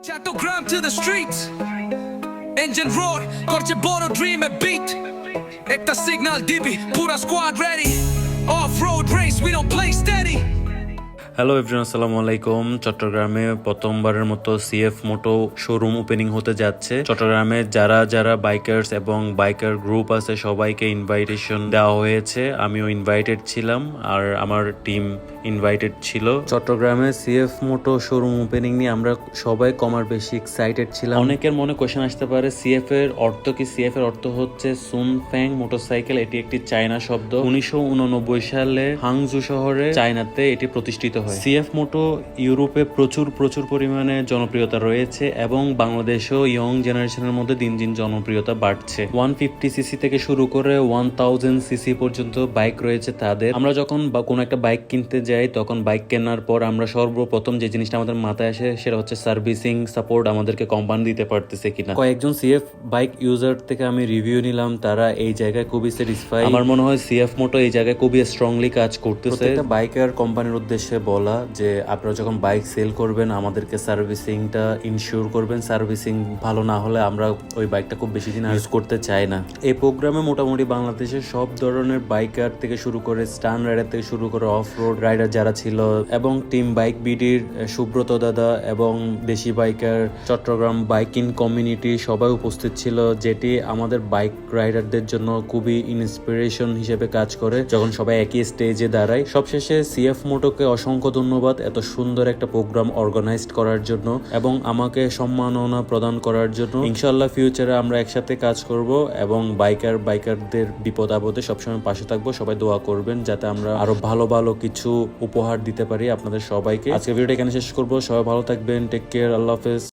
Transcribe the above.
Chattogram to the streets. Engine roar, করছে বড় dream এ beat. একটা signal দিবি, পুরা squad ready. Off-road race, we don't play steady. Hello everyone, আসসালামু আলাইকুম। চট্টগ্রামে প্রথমবারের মতো সিএফ মোটো শোরুম ওপেনিং হতে যাচ্ছে। চট্টগ্রামে যারা যারা বাইকার্স এবং বাইকার গ্রুপ আছে সবাইকে ইনভাইটেশন দেওয়া হয়েছে। আমিও ইনভাইটেড ছিলাম আর আমার টিম ইনভাইটেড ছিল। চট্টগ্রামে সিএফ মোটো শোরুম ওপেনিং নিয়ে আমরা সবাই কমার বেশি এক্সাইটেড ছিলাম। অনেকের মনে কোশ্চেন আসতে পারে সিএফ এর অর্থ কি? সিএফ এর অর্থ হচ্ছে সুন ফ্যাং মোটরসাইকেল। এটি একটি চায়না শব্দ। 1989 সালে হাংজু শহরে চায়নাতে এটি প্রতিষ্ঠিত হয়। সিএফ মোটো ইউরোপে প্রচুর পরিমাণে জনপ্রিয়তা রয়েছে এবং বাংলাদেশেও ইয়ং জেনারেশনের মধ্যে দিন দিন জনপ্রিয়তা বাড়ছে। 150 সিসি থেকে শুরু করে 1000 সিসি পর্যন্ত বাইক রয়েছে তাদের। আমরা যখন কোনো একটা বাইক কিনতে যাই তখন বাইক কেনার পর আমরা সর্বপ্রথম যে জিনিসটা আমাদের মাথায় আসে সেটা হচ্ছে সার্ভিসিং সাপোর্ট আমাদেরকে কোম্পানি দিতে পারতেছে কিনা। কয়েকজন সিএফ বাইক ইউজার থেকে আমি রিভিউ নিলাম, তারা এই জায়গায় খুবই স্যাটিসফাই। আমার মনে হয় সিএফ মোটো এই জায়গায় খুবই স্ট্রংলি কাজ করতেছে। বাইকার কোম্পানির উদ্দেশ্যে বলা যে আপনারা যখন বাইক সেল করবেন আমাদেরকে সার্ভিসিংটা ইনশিওর করবেন। সার্ভিসিং ভালো না হলে আমরা ওই বাইকটা খুব বেশি দিন ইউজ করতে চাই না। এই প্রোগ্রামে মোটামুটি বাংলাদেশের সব ধরনের বাইকার থেকে শুরু করে স্টান রাইডার থেকে শুরু করে অফ রোড রাইডার যারা ছিল এবং টিম বাইক বিডির সুব্রত দাদা এবং দেশি বাইকার চট্টগ্রাম বাইকিং কমিউনিটি সবাই উপস্থিত ছিল, যেটি আমাদের বাইক রাইডারদের জন্য খুবই ইন্সপিরেশন হিসেবে কাজ করে যখন সবাই একই স্টেজে দাঁড়ায়। সবশেষে সিএফ মোটোকে অসংখ্য ধন্যবাদ এত সুন্দর একটা প্রোগ্রাম অর্গানাইজড করার জন্য এবং আমাকে সম্মাননা প্রদান করার জন্য। ইনশাআল্লাহ ফিউচারে আমরা একসাথে কাজ করব এবং বাইকারদের বিপদ আপদে সবসময় পাশে থাকবো। সবাই দোয়া করবেন যাতে আমরা আরো ভালো কিছু উপহার দিতে পারি আপনাদের সবাইকে। আজকে ভিডিওটা এখানে শেষ করবো। সবাই ভালো থাকবেন, টেক কেয়ার, আল্লাহ হাফেজ।